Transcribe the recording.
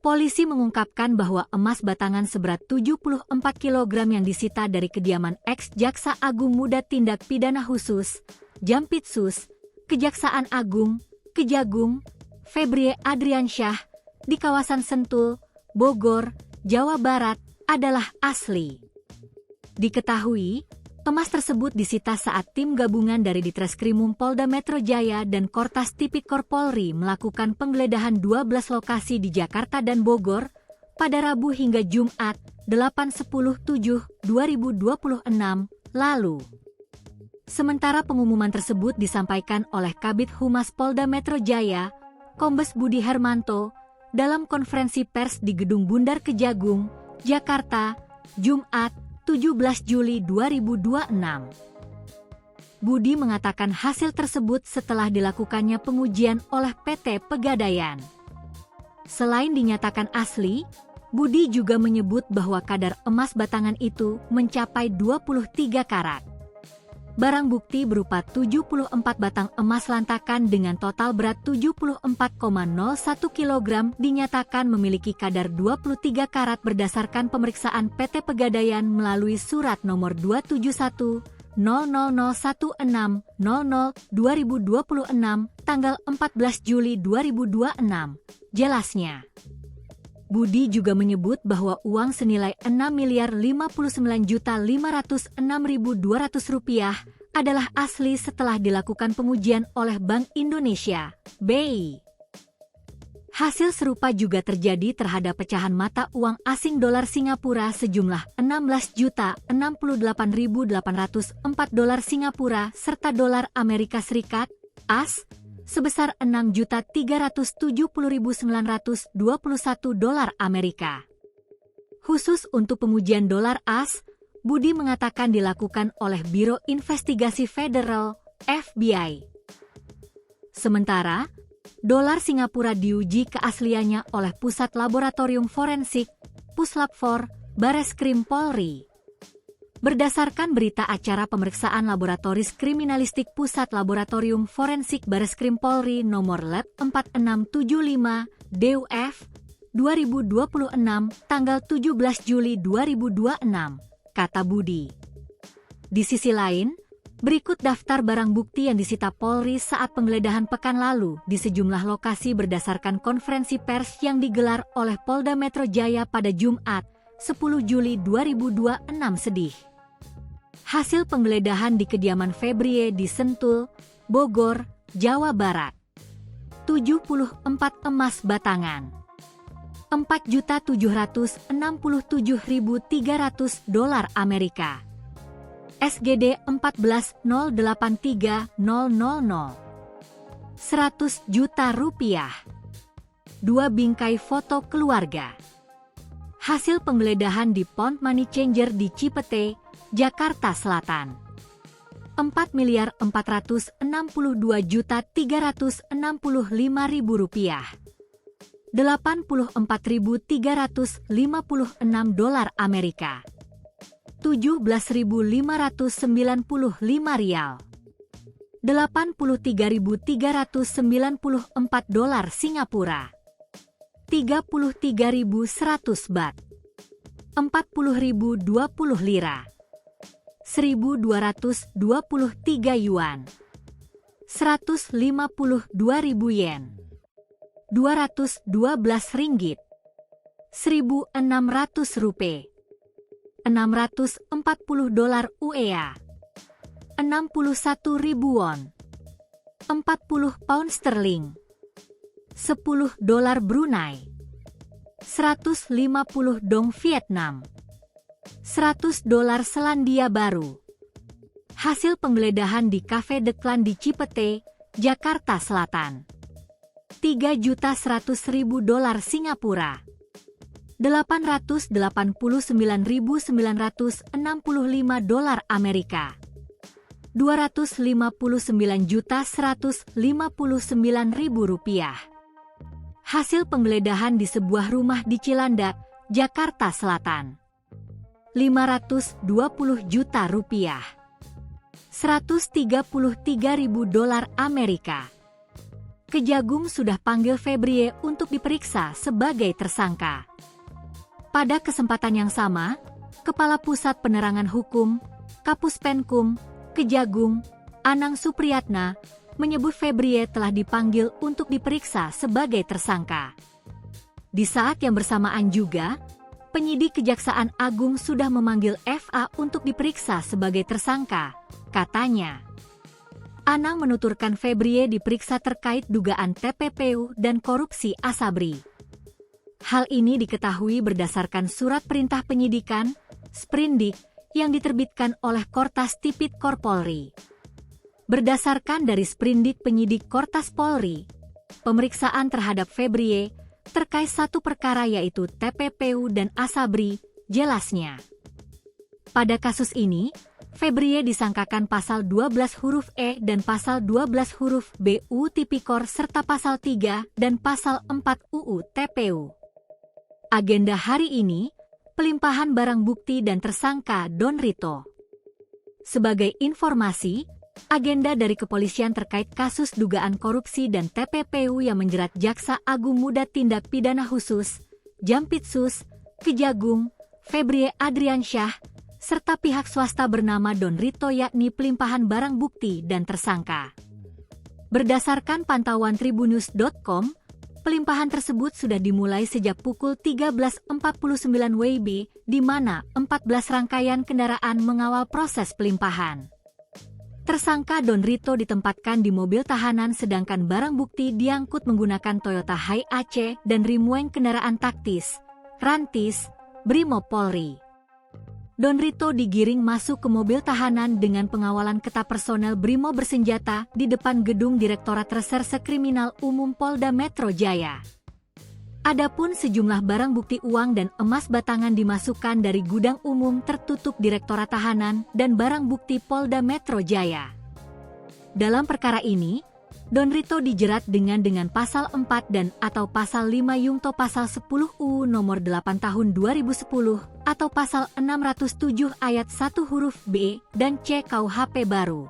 Polisi mengungkapkan bahwa emas batangan seberat 74 kg yang disita dari kediaman ex-Jaksa Agung Muda Tindak Pidana Khusus, Jampitsus, Kejaksaan Agung, Kejagung, Febrie Adriansyah, di kawasan Sentul, Bogor, Jawa Barat, adalah asli. Diketahui, emas tersebut disita saat tim gabungan dari Ditreskrimum Polda Metro Jaya dan Kortas Tipikor Polri melakukan penggeledahan 12 lokasi di Jakarta dan Bogor pada Rabu hingga Jumat 8/10/2026 lalu. Sementara pengumuman tersebut disampaikan oleh Kabid Humas Polda Metro Jaya, Kombes Budi Hermanto, dalam konferensi pers di Gedung Bundar Kejagung, Jakarta, Jumat 17 Juli 2026. Budi mengatakan hasil tersebut setelah dilakukannya pengujian oleh PT Pegadaian. Selain dinyatakan asli, Budi juga menyebut bahwa kadar emas batangan itu mencapai 23 karat. Barang bukti berupa 74 batang emas lantakan dengan total berat 74,01 kg dinyatakan memiliki kadar 23 karat berdasarkan pemeriksaan PT Pegadaian melalui Surat Nomor 271-00011600/2026 tanggal 14 Juli 2026. Jelasnya, Budi juga menyebut bahwa uang senilai Rp6.059.506.200 adalah asli setelah dilakukan pengujian oleh Bank Indonesia, BI. Hasil serupa juga terjadi terhadap pecahan mata uang asing dolar Singapura sejumlah $16.068.804 Singapura serta dolar Amerika Serikat, AS, sebesar $6.370.921 Amerika. Khusus untuk pengujian dolar AS, Budi mengatakan dilakukan oleh Biro Investigasi Federal, FBI. Sementara, dolar Singapura diuji keasliannya oleh Pusat Laboratorium Forensik, Puslap4, Bareskrim Polri. Berdasarkan berita acara pemeriksaan Laboratoris Kriminalistik Pusat Laboratorium Forensik Bareskrim Polri nomor Lab 4675 DUF 2026 tanggal 17 Juli 2026, kata Budi. Di sisi lain, berikut daftar barang bukti yang disita Polri saat penggeledahan pekan lalu di sejumlah lokasi berdasarkan konferensi pers yang digelar oleh Polda Metro Jaya pada Jumat 10 Juli 2026 sedih. Hasil penggeledahan di kediaman Febrie di Sentul, Bogor, Jawa Barat. 74 emas batangan. $4.767.300 Amerika. SGD 14.083.000. 100 juta rupiah. 2 bingkai foto keluarga. Hasil penggeledahan di Pond Money Changer di Cipete, Jakarta Selatan. Rp4.462.365.000. $84.356 Amerika. 17.595 rial. $83.394 Singapura. 33.100 baht. 40.020 lira. 1.223 yuan. 152.000 yen. 212 ringgit. 1.600 rupiah. 640 dolar UEA. 61.000 won. 40 pound sterling. 10 dolar Brunei. 150 dong Vietnam. 100 dolar Selandia Baru. Hasil penggeledahan di Cafe The Clan di Cipete, Jakarta Selatan. $3.100.000 Singapura. 889.965 dolar Amerika. 259.159.000 rupiah. Hasil penggeledahan di sebuah rumah di Cilandak, Jakarta Selatan. 520 juta rupiah. 133.000 dolar Amerika. Kejagung sudah panggil Febrie untuk diperiksa sebagai tersangka. Pada kesempatan yang sama, Kepala Pusat Penerangan Hukum, Kapus Penkum, Kejagung, Anang Supriyatna, menyebut Febrie telah dipanggil untuk diperiksa sebagai tersangka. Di saat yang bersamaan juga, penyidik Kejaksaan Agung sudah memanggil FA untuk diperiksa sebagai tersangka, katanya. Anang menuturkan Febrie diperiksa terkait dugaan TPPU dan korupsi Asabri. Hal ini diketahui berdasarkan surat perintah penyidikan, Sprindik, yang diterbitkan oleh Kortas Tipikor Polri. Berdasarkan dari Sprindik penyidik Kortas Polri, pemeriksaan terhadap Febrie terkait satu perkara yaitu TPPU dan Asabri, jelasnya. Pada kasus ini, Febrie disangkakan pasal 12 huruf E dan pasal 12 huruf B UU Tipikor serta pasal 3 dan pasal 4 UU TPU. Agenda hari ini, pelimpahan barang bukti dan tersangka Don Rito. Sebagai informasi, agenda dari kepolisian terkait kasus dugaan korupsi dan TPPU yang menjerat Jaksa Agung Muda Tindak Pidana Khusus, Jampitsus, Kejagung, Febrie Adriansyah, serta pihak swasta bernama Don Rito yakni pelimpahan barang bukti dan tersangka. Berdasarkan pantauan tribunnews.com, pelimpahan tersebut sudah dimulai sejak pukul 13.49 WIB, di mana 14 rangkaian kendaraan mengawal proses pelimpahan. Tersangka Don Rito ditempatkan di mobil tahanan sedangkan barang bukti diangkut menggunakan Toyota Hi-Ace dan Rimweng kendaraan taktis, Rantis, Brimob Polri. Don Rito digiring masuk ke mobil tahanan dengan pengawalan ketat personel Brimob bersenjata di depan gedung Direktorat Reserse Kriminal Umum Polda Metro Jaya. Adapun sejumlah barang bukti uang dan emas batangan dimasukkan dari gudang umum tertutup Direktorat Tahanan dan barang bukti Polda Metro Jaya. Dalam perkara ini, Don Rito dijerat dengan pasal 4 dan atau pasal 5 Yungto pasal 10 UU nomor 8 tahun 2010 atau pasal 607 ayat 1 huruf B dan C KUHP baru.